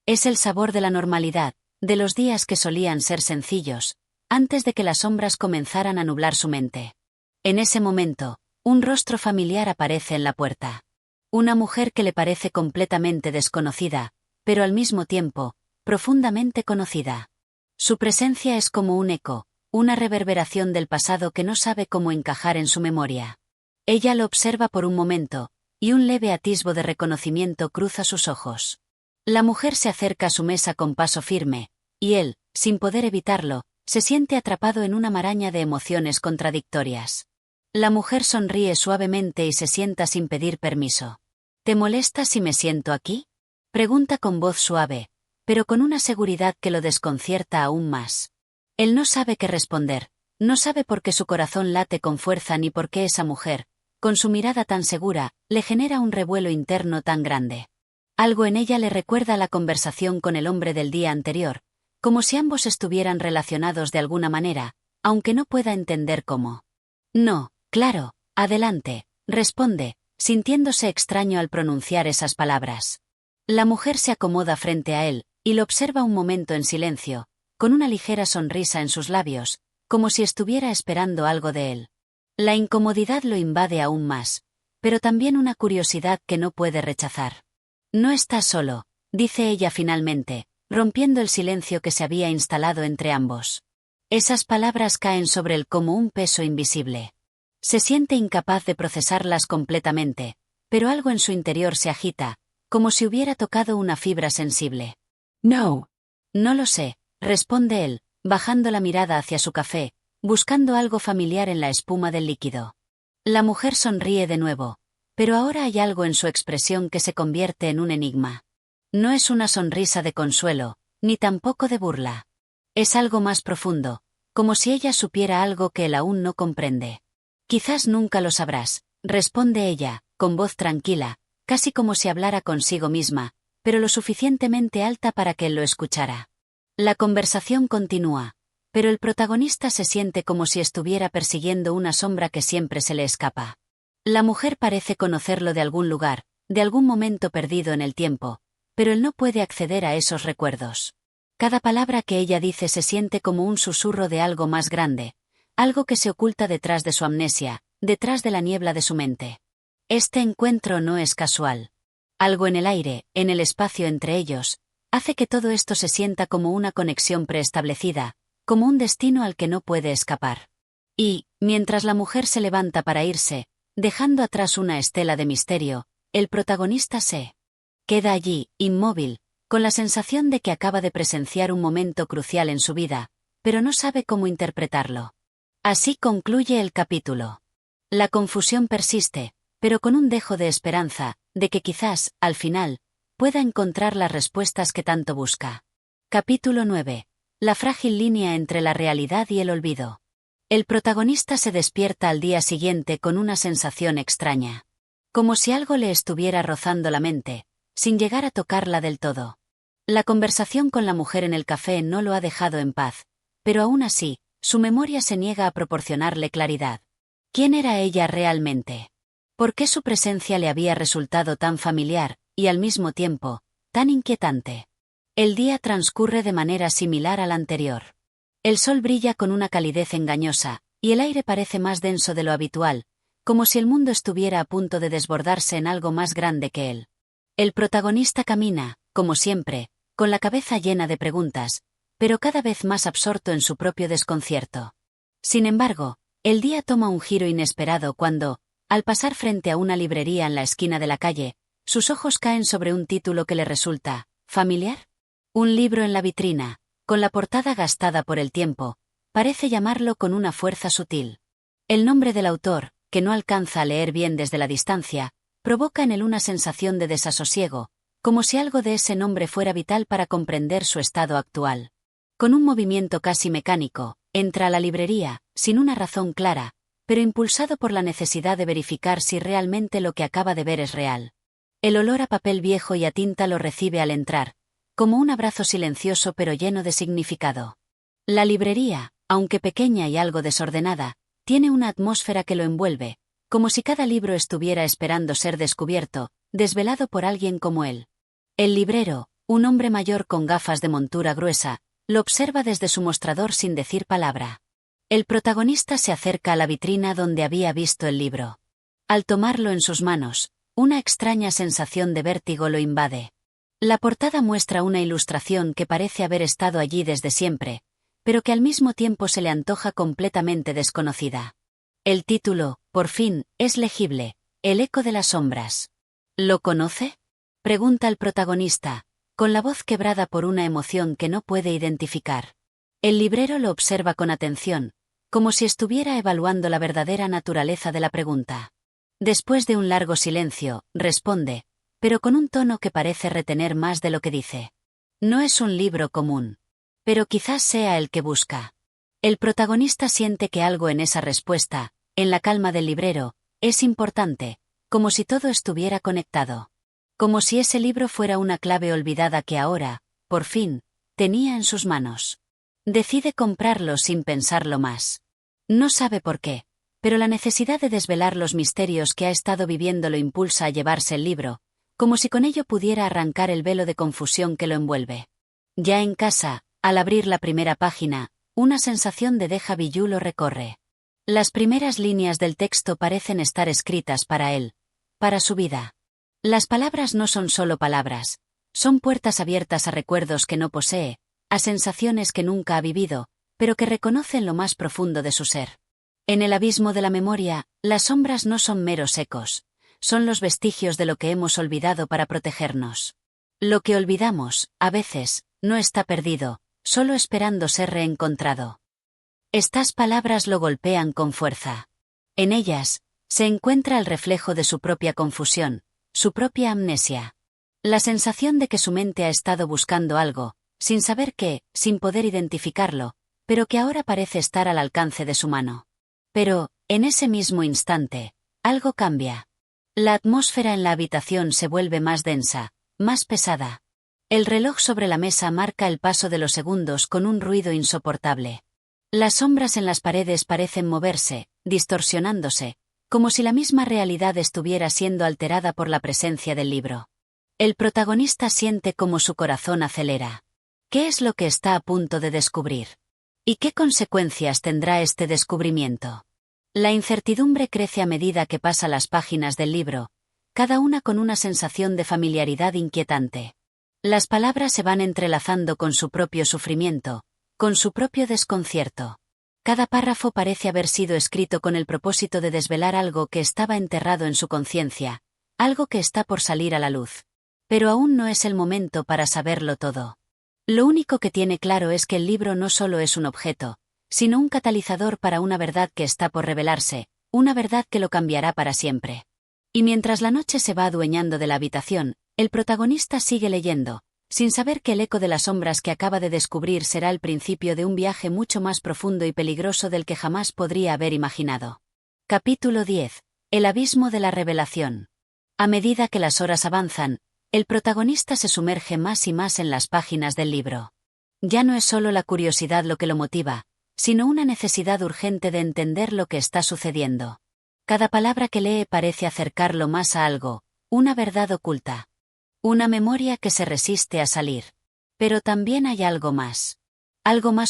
Es el sabor de la normalidad, de los días que solían ser sencillos, antes de que las sombras comenzaran a nublar su mente. En ese momento, un rostro familiar aparece en la puerta. Una mujer que le parece completamente desconocida, pero al mismo tiempo, profundamente conocida. Su presencia es como un eco, una reverberación del pasado que no sabe cómo encajar en su memoria. Ella lo observa por un momento, y un leve atisbo de reconocimiento cruza sus ojos. La mujer se acerca a su mesa con paso firme, y él, sin poder evitarlo, se siente atrapado en una maraña de emociones contradictorias. La mujer sonríe suavemente y se sienta sin pedir permiso. ¿Te molesta si me siento aquí?, pregunta con voz suave, pero con una seguridad que lo desconcierta aún más. Él no sabe qué responder, no sabe por qué su corazón late con fuerza ni por qué esa mujer, con su mirada tan segura, le genera un revuelo interno tan grande. Algo en ella le recuerda la conversación con el hombre del día anterior, como si ambos estuvieran relacionados de alguna manera, aunque no pueda entender cómo. No, claro, adelante, responde, sintiéndose extraño al pronunciar esas palabras. La mujer se acomoda frente a él, y lo observa un momento en silencio, con una ligera sonrisa en sus labios, como si estuviera esperando algo de él. La incomodidad lo invade aún más, pero también una curiosidad que no puede rechazar. No estás solo, dice ella finalmente, rompiendo el silencio que se había instalado entre ambos. Esas palabras caen sobre él como un peso invisible. Se siente incapaz de procesarlas completamente, pero algo en su interior se agita, como si hubiera tocado una fibra sensible. No. No lo sé, responde él, bajando la mirada hacia su café, buscando algo familiar en la espuma del líquido. La mujer sonríe de nuevo, pero ahora hay algo en su expresión que se convierte en un enigma. No es una sonrisa de consuelo, ni tampoco de burla. Es algo más profundo, como si ella supiera algo que él aún no comprende. Quizás nunca lo sabrás, responde ella, con voz tranquila, casi como si hablara consigo misma, pero lo suficientemente alta para que él lo escuchara. La conversación continúa, pero el protagonista se siente como si estuviera persiguiendo una sombra que siempre se le escapa. La mujer parece conocerlo de algún lugar, de algún momento perdido en el tiempo, pero él no puede acceder a esos recuerdos. Cada palabra que ella dice se siente como un susurro de algo más grande, algo que se oculta detrás de su amnesia, detrás de la niebla de su mente. Este encuentro no es casual. Algo en el aire, en el espacio entre ellos, hace que todo esto se sienta como una conexión preestablecida, como un destino al que no puede escapar. Y, mientras la mujer se levanta para irse, dejando atrás una estela de misterio, el protagonista se queda allí, inmóvil, con la sensación de que acaba de presenciar un momento crucial en su vida, pero no sabe cómo interpretarlo. Así concluye el capítulo. La confusión persiste, pero con un dejo de esperanza, de que quizás, al final, pueda encontrar las respuestas que tanto busca. Capítulo 9. La frágil línea entre la realidad y el olvido. El protagonista se despierta al día siguiente con una sensación extraña. Como si algo le estuviera rozando la mente, sin llegar a tocarla del todo. La conversación con la mujer en el café no lo ha dejado en paz, pero aún así, su memoria se niega a proporcionarle claridad. ¿Quién era ella realmente? ¿Por qué su presencia le había resultado tan familiar, y al mismo tiempo, tan inquietante? El día transcurre de manera similar al anterior. El sol brilla con una calidez engañosa, y el aire parece más denso de lo habitual, como si el mundo estuviera a punto de desbordarse en algo más grande que él. El protagonista camina, como siempre, con la cabeza llena de preguntas, pero cada vez más absorto en su propio desconcierto. Sin embargo, el día toma un giro inesperado cuando, al pasar frente a una librería en la esquina de la calle, sus ojos caen sobre un título que le resulta familiar. Un libro en la vitrina, con la portada gastada por el tiempo, parece llamarlo con una fuerza sutil. El nombre del autor, que no alcanza a leer bien desde la distancia, provoca en él una sensación de desasosiego, como si algo de ese nombre fuera vital para comprender su estado actual. Con un movimiento casi mecánico, entra a la librería, sin una razón clara, pero impulsado por la necesidad de verificar si realmente lo que acaba de ver es real. El olor a papel viejo y a tinta lo recibe al entrar, como un abrazo silencioso pero lleno de significado. La librería, aunque pequeña y algo desordenada, tiene una atmósfera que lo envuelve, como si cada libro estuviera esperando ser descubierto, desvelado por alguien como él. El librero, un hombre mayor con gafas de montura gruesa, lo observa desde su mostrador sin decir palabra. El protagonista se acerca a la vitrina donde había visto el libro. Al tomarlo en sus manos, una extraña sensación de vértigo lo invade. La portada muestra una ilustración que parece haber estado allí desde siempre, pero que al mismo tiempo se le antoja completamente desconocida. El título, por fin, es legible: El eco de las sombras. ¿Lo conoce?, pregunta el protagonista, con la voz quebrada por una emoción que no puede identificar. El librero lo observa con atención, como si estuviera evaluando la verdadera naturaleza de la pregunta. Después de un largo silencio, responde, pero con un tono que parece retener más de lo que dice. No es un libro común. Pero quizás sea el que busca. El protagonista siente que algo en esa respuesta, en la calma del librero, es importante, como si todo estuviera conectado. Como si ese libro fuera una clave olvidada que ahora, por fin, tenía en sus manos. Decide comprarlo sin pensarlo más. No sabe por qué, pero la necesidad de desvelar los misterios que ha estado viviendo lo impulsa a llevarse el libro, como si con ello pudiera arrancar el velo de confusión que lo envuelve. Ya en casa, al abrir la primera página, una sensación de déjà vu lo recorre. Las primeras líneas del texto parecen estar escritas para él, para su vida. Las palabras no son solo palabras, son puertas abiertas a recuerdos que no posee, a sensaciones que nunca ha vivido, pero que reconoce en lo más profundo de su ser. En el abismo de la memoria, las sombras no son meros ecos, son los vestigios de lo que hemos olvidado para protegernos. Lo que olvidamos, a veces, no está perdido, solo esperando ser reencontrado. Estas palabras lo golpean con fuerza. En ellas, se encuentra el reflejo de su propia confusión, su propia amnesia. La sensación de que su mente ha estado buscando algo, sin saber qué, sin poder identificarlo, pero que ahora parece estar al alcance de su mano. Pero, en ese mismo instante, algo cambia. La atmósfera en la habitación se vuelve más densa, más pesada. El reloj sobre la mesa marca el paso de los segundos con un ruido insoportable. Las sombras en las paredes parecen moverse, distorsionándose, como si la misma realidad estuviera siendo alterada por la presencia del libro. El protagonista siente como su corazón acelera. ¿Qué es lo que está a punto de descubrir? ¿Y qué consecuencias tendrá este descubrimiento? La incertidumbre crece a medida que pasa las páginas del libro, cada una con una sensación de familiaridad inquietante. Las palabras se van entrelazando con su propio sufrimiento, con su propio desconcierto. Cada párrafo parece haber sido escrito con el propósito de desvelar algo que estaba enterrado en su conciencia, algo que está por salir a la luz. Pero aún no es el momento para saberlo todo. Lo único que tiene claro es que el libro no solo es un objeto, sino un catalizador para una verdad que está por revelarse, una verdad que lo cambiará para siempre. Y mientras la noche se va adueñando de la habitación, el protagonista sigue leyendo, sin saber que el eco de las sombras que acaba de descubrir será el principio de un viaje mucho más profundo y peligroso del que jamás podría haber imaginado. Capítulo 10. El abismo de la revelación. A medida que las horas avanzan, el protagonista se sumerge más y más en las páginas del libro. Ya no es solo la curiosidad lo que lo motiva, sino una necesidad urgente de entender lo que está sucediendo. Cada palabra que lee parece acercarlo más a algo, una verdad oculta. Una memoria que se resiste a salir. Pero también hay algo más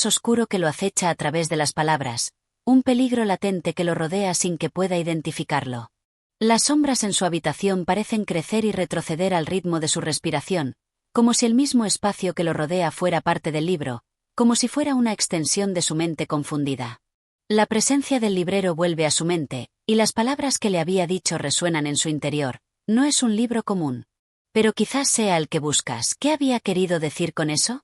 oscuro que lo acecha a través de las palabras, un peligro latente que lo rodea sin que pueda identificarlo. Las sombras en su habitación parecen crecer y retroceder al ritmo de su respiración, como si el mismo espacio que lo rodea fuera parte del libro, como si fuera una extensión de su mente confundida. La presencia del librero vuelve a su mente, y las palabras que le había dicho resuenan en su interior. No es un libro común. Pero quizás sea el que buscas. ¿Qué había querido decir con eso?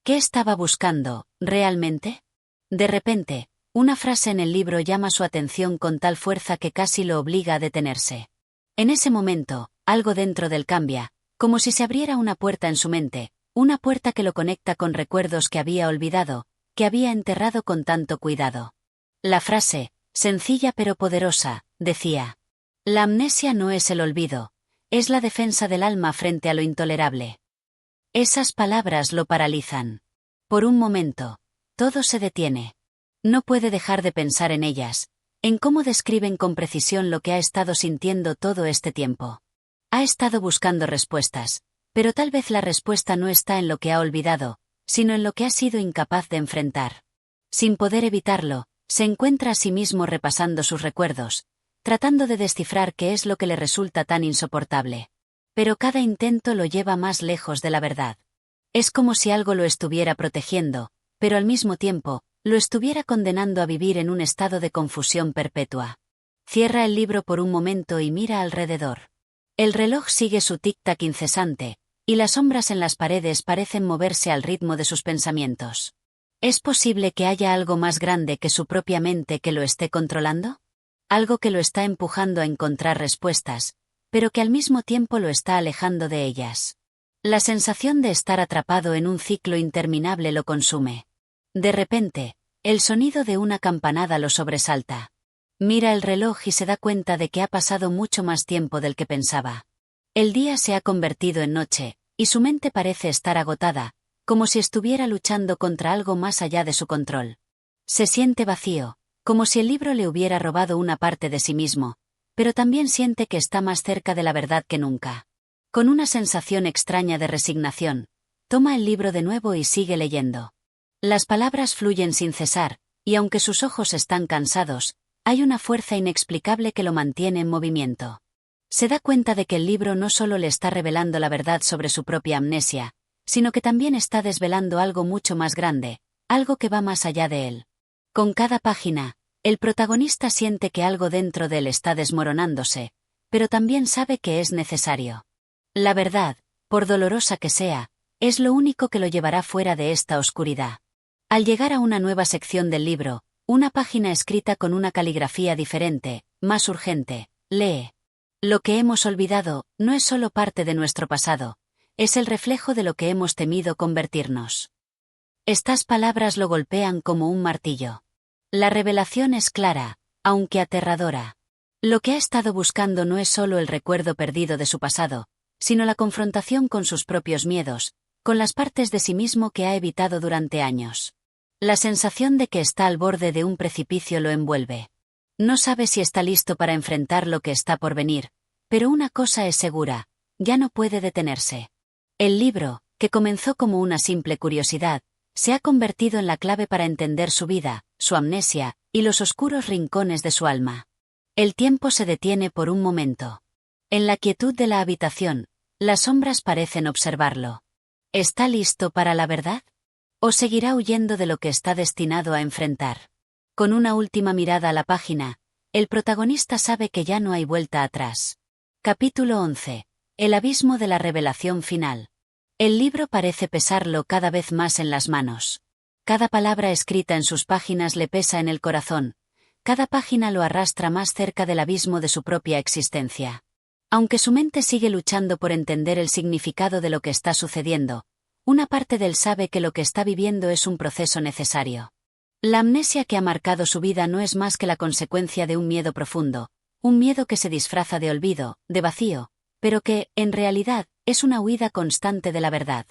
¿Qué estaba buscando, realmente? De repente, una frase en el libro llama su atención con tal fuerza que casi lo obliga a detenerse. En ese momento, algo dentro de él cambia, como si se abriera una puerta en su mente, una puerta que lo conecta con recuerdos que había olvidado, que había enterrado con tanto cuidado. La frase, sencilla pero poderosa, decía: la amnesia no es el olvido, es la defensa del alma frente a lo intolerable. Esas palabras lo paralizan. Por un momento, todo se detiene. No puede dejar de pensar en ellas, en cómo describen con precisión lo que ha estado sintiendo todo este tiempo. Ha estado buscando respuestas, pero tal vez la respuesta no está en lo que ha olvidado, sino en lo que ha sido incapaz de enfrentar. Sin poder evitarlo, se encuentra a sí mismo repasando sus recuerdos, tratando de descifrar qué es lo que le resulta tan insoportable. Pero cada intento lo lleva más lejos de la verdad. Es como si algo lo estuviera protegiendo, pero al mismo tiempo, lo estuviera condenando a vivir en un estado de confusión perpetua. Cierra el libro por un momento y mira alrededor. El reloj sigue su tic-tac incesante, y las sombras en las paredes parecen moverse al ritmo de sus pensamientos. ¿Es posible que haya algo más grande que su propia mente que lo esté controlando? Algo que lo está empujando a encontrar respuestas, pero que al mismo tiempo lo está alejando de ellas. La sensación de estar atrapado en un ciclo interminable lo consume. De repente, el sonido de una campanada lo sobresalta. Mira el reloj y se da cuenta de que ha pasado mucho más tiempo del que pensaba. El día se ha convertido en noche, y su mente parece estar agotada, como si estuviera luchando contra algo más allá de su control. Se siente vacío, como si el libro le hubiera robado una parte de sí mismo, pero también siente que está más cerca de la verdad que nunca. Con una sensación extraña de resignación, toma el libro de nuevo y sigue leyendo. Las palabras fluyen sin cesar, y aunque sus ojos están cansados, hay una fuerza inexplicable que lo mantiene en movimiento. Se da cuenta de que el libro no solo le está revelando la verdad sobre su propia amnesia, sino que también está desvelando algo mucho más grande, algo que va más allá de él. Con cada página, el protagonista siente que algo dentro de él está desmoronándose, pero también sabe que es necesario. La verdad, por dolorosa que sea, es lo único que lo llevará fuera de esta oscuridad. Al llegar a una nueva sección del libro, una página escrita con una caligrafía diferente, más urgente, lee: lo que hemos olvidado no es solo parte de nuestro pasado, es el reflejo de lo que hemos temido convertirnos. Estas palabras lo golpean como un martillo. La revelación es clara, aunque aterradora. Lo que ha estado buscando no es solo el recuerdo perdido de su pasado, sino la confrontación con sus propios miedos, con las partes de sí mismo que ha evitado durante años. La sensación de que está al borde de un precipicio lo envuelve. No sabe si está listo para enfrentar lo que está por venir, pero una cosa es segura, ya no puede detenerse. El libro, que comenzó como una simple curiosidad, se ha convertido en la clave para entender su vida, su amnesia, y los oscuros rincones de su alma. El tiempo se detiene por un momento. En la quietud de la habitación, las sombras parecen observarlo. ¿Está listo para la verdad? ¿O seguirá huyendo de lo que está destinado a enfrentar? Con una última mirada a la página, el protagonista sabe que ya no hay vuelta atrás. Capítulo 11. El abismo de la revelación final. El libro parece pesarlo cada vez más en las manos. Cada palabra escrita en sus páginas le pesa en el corazón. Cada página lo arrastra más cerca del abismo de su propia existencia. Aunque su mente sigue luchando por entender el significado de lo que está sucediendo, una parte de él sabe que lo que está viviendo es un proceso necesario. La amnesia que ha marcado su vida no es más que la consecuencia de un miedo profundo, un miedo que se disfraza de olvido, de vacío, pero que, en realidad, es una huida constante de la verdad.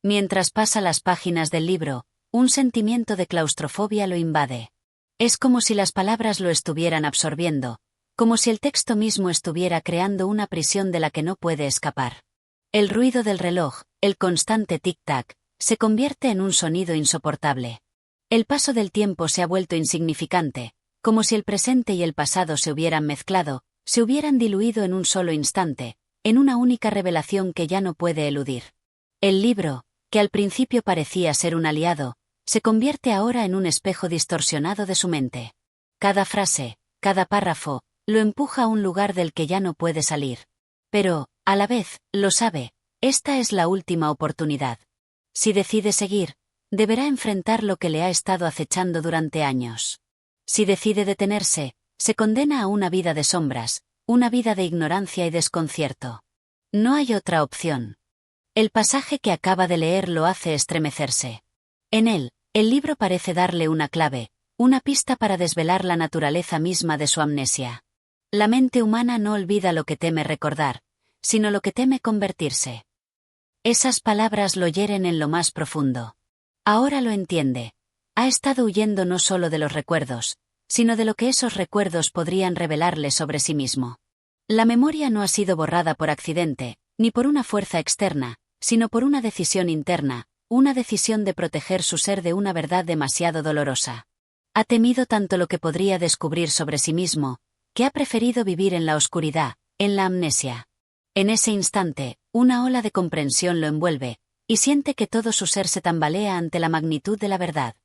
Mientras pasa las páginas del libro, un sentimiento de claustrofobia lo invade. Es como si las palabras lo estuvieran absorbiendo, como si el texto mismo estuviera creando una prisión de la que no puede escapar. El ruido del reloj, el constante tic-tac, se convierte en un sonido insoportable. El paso del tiempo se ha vuelto insignificante, como si el presente y el pasado se hubieran mezclado, se hubieran diluido en un solo instante, en una única revelación que ya no puede eludir. El libro, que al principio parecía ser un aliado, se convierte ahora en un espejo distorsionado de su mente. Cada frase, cada párrafo, lo empuja a un lugar del que ya no puede salir. Pero, a la vez, lo sabe, esta es la última oportunidad. Si decide seguir, deberá enfrentar lo que le ha estado acechando durante años. Si decide detenerse, se condena a una vida de sombras, una vida de ignorancia y desconcierto. No hay otra opción. El pasaje que acaba de leer lo hace estremecerse. En él, el libro parece darle una clave, una pista para desvelar la naturaleza misma de su amnesia. La mente humana no olvida lo que teme recordar, sino lo que teme convertirse. Esas palabras lo hieren en lo más profundo. Ahora lo entiende. Ha estado huyendo no solo de los recuerdos, sino de lo que esos recuerdos podrían revelarle sobre sí mismo. La memoria no ha sido borrada por accidente, ni por una fuerza externa, sino por una decisión interna, una decisión de proteger su ser de una verdad demasiado dolorosa. Ha temido tanto lo que podría descubrir sobre sí mismo, que ha preferido vivir en la oscuridad, en la amnesia. En ese instante, una ola de comprensión lo envuelve, y siente que todo su ser se tambalea ante la magnitud de la verdad.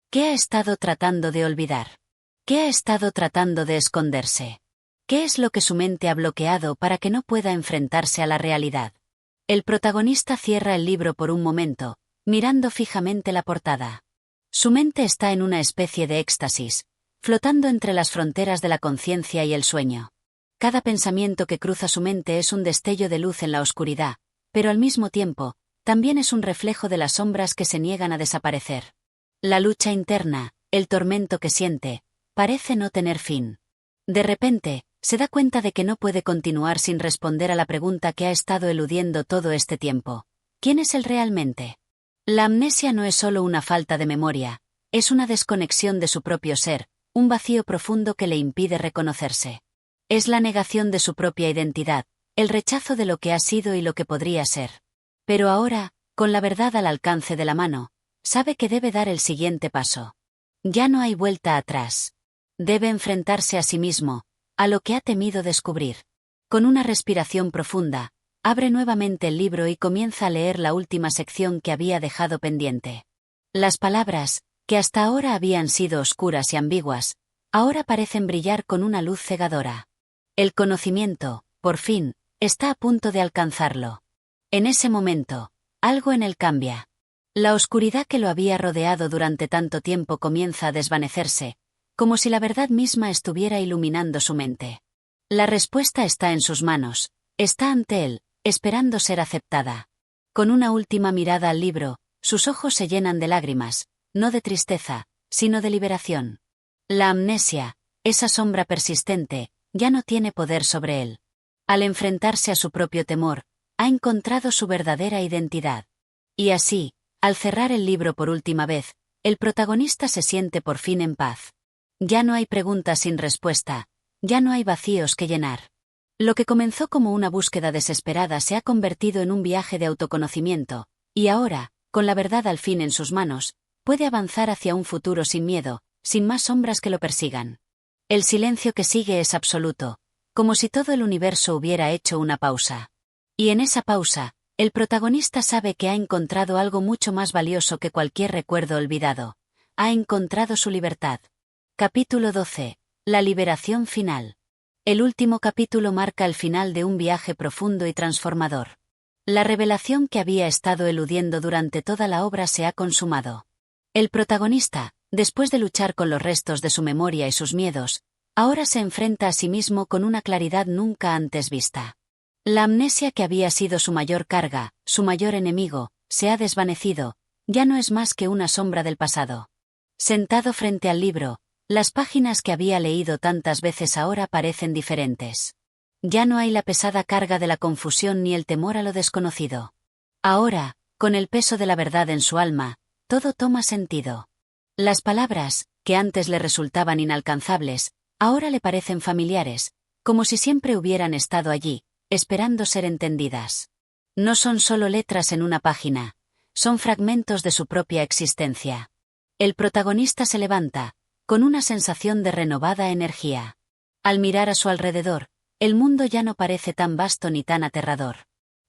¿Qué ha estado tratando de olvidar? ¿Qué ha estado tratando de esconderse? ¿Qué es lo que su mente ha bloqueado para que no pueda enfrentarse a la realidad? El protagonista cierra el libro por un momento, mirando fijamente la portada. Su mente está en una especie de éxtasis, flotando entre las fronteras de la conciencia y el sueño. Cada pensamiento que cruza su mente es un destello de luz en la oscuridad, pero al mismo tiempo, también es un reflejo de las sombras que se niegan a desaparecer. La lucha interna, el tormento que siente, parece no tener fin. De repente, se da cuenta de que no puede continuar sin responder a la pregunta que ha estado eludiendo todo este tiempo. ¿Quién es él realmente? La amnesia no es solo una falta de memoria, es una desconexión de su propio ser, un vacío profundo que le impide reconocerse. Es la negación de su propia identidad, el rechazo de lo que ha sido y lo que podría ser. Pero ahora, con la verdad al alcance de la mano, sabe que debe dar el siguiente paso. Ya no hay vuelta atrás. Debe enfrentarse a sí mismo, a lo que ha temido descubrir. Con una respiración profunda, abre nuevamente el libro y comienza a leer la última sección que había dejado pendiente. Las palabras, que hasta ahora habían sido oscuras y ambiguas, ahora parecen brillar con una luz cegadora. El conocimiento, por fin, está a punto de alcanzarlo. En ese momento, algo en él cambia. La oscuridad que lo había rodeado durante tanto tiempo comienza a desvanecerse, como si la verdad misma estuviera iluminando su mente. La respuesta está en sus manos, está ante él, esperando ser aceptada. Con una última mirada al libro, sus ojos se llenan de lágrimas, no de tristeza, sino de liberación. La amnesia, esa sombra persistente, ya no tiene poder sobre él. Al enfrentarse a su propio temor, ha ha encontrado su verdadera identidad. Y así, al cerrar el libro por última vez, el protagonista se siente por fin en paz. Ya no hay preguntas sin respuesta, ya no hay vacíos que llenar. Lo que comenzó como una búsqueda desesperada se ha convertido en un viaje de autoconocimiento, y ahora, con la verdad al fin en sus manos, puede avanzar hacia un futuro sin miedo, sin más sombras que lo persigan. El silencio que sigue es absoluto, como si todo el universo hubiera hecho una pausa. Y en esa pausa, el protagonista sabe que ha encontrado algo mucho más valioso que cualquier recuerdo olvidado. Ha encontrado su libertad. Capítulo 12. La liberación final. El último capítulo marca el final de un viaje profundo y transformador. La revelación que había estado eludiendo durante toda la obra se ha consumado. El protagonista, después de luchar con los restos de su memoria y sus miedos, ahora se enfrenta a sí mismo con una claridad nunca antes vista. La amnesia que había sido su mayor carga, su mayor enemigo, se ha desvanecido, ya no es más que una sombra del pasado. Sentado frente al libro, las páginas que había leído tantas veces ahora parecen diferentes. Ya no hay la pesada carga de la confusión ni el temor a lo desconocido. Ahora, con el peso de la verdad en su alma, todo toma sentido. Las palabras, que antes le resultaban inalcanzables, ahora le parecen familiares, como si siempre hubieran estado allí, esperando ser entendidas. No son solo letras en una página, son fragmentos de su propia existencia. El protagonista se levanta, con una sensación de renovada energía. Al mirar a su alrededor, el mundo ya no parece tan vasto ni tan aterrador.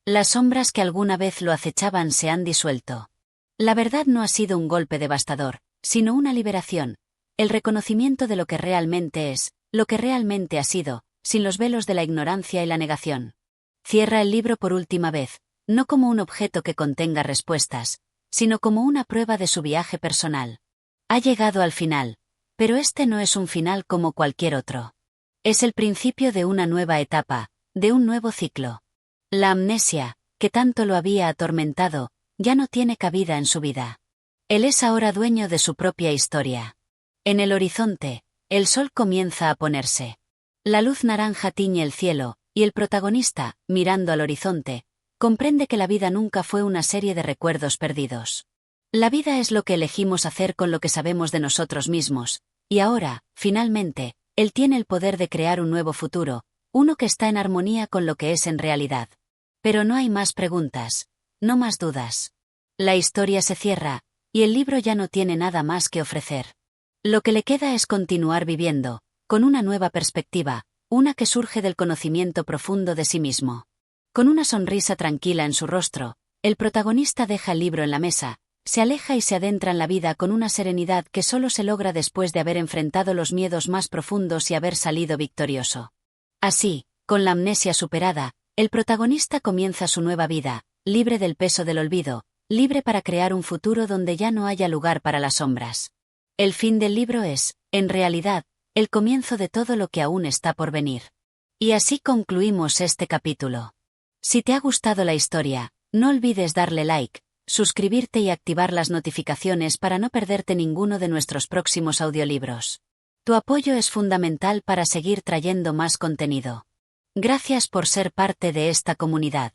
Las sombras que alguna vez lo acechaban se han disuelto. La verdad no ha sido un golpe devastador, sino una liberación, el reconocimiento de lo que realmente es, lo que realmente ha sido, sin los velos de la ignorancia y la negación. Cierra el libro por última vez, no como un objeto que contenga respuestas, sino como una prueba de su viaje personal. Ha llegado al final, pero este no es un final como cualquier otro. Es el principio de una nueva etapa, de un nuevo ciclo. La amnesia, que tanto lo había atormentado, ya no tiene cabida en su vida. Él es ahora dueño de su propia historia. En el horizonte, el sol comienza a ponerse. La luz naranja tiñe el cielo, y el protagonista, mirando al horizonte, comprende que la vida nunca fue una serie de recuerdos perdidos. La vida es lo que elegimos hacer con lo que sabemos de nosotros mismos, y ahora, finalmente, él tiene el poder de crear un nuevo futuro, uno que está en armonía con lo que es en realidad. Pero no hay más preguntas, no más dudas. La historia se cierra, y el libro ya no tiene nada más que ofrecer. Lo que le queda es continuar viviendo, con una nueva perspectiva, una que surge del conocimiento profundo de sí mismo. Con una sonrisa tranquila en su rostro, el protagonista deja el libro en la mesa, se aleja y se adentra en la vida con una serenidad que solo se logra después de haber enfrentado los miedos más profundos y haber salido victorioso. Así, con la amnesia superada, el protagonista comienza su nueva vida, libre del peso del olvido, libre para crear un futuro donde ya no haya lugar para las sombras. El fin del libro es, en realidad, el comienzo de todo lo que aún está por venir. Y así concluimos este capítulo. Si te ha gustado la historia, no olvides darle like, suscribirte y activar las notificaciones para no perderte ninguno de nuestros próximos audiolibros. Tu apoyo es fundamental para seguir trayendo más contenido. Gracias por ser parte de esta comunidad.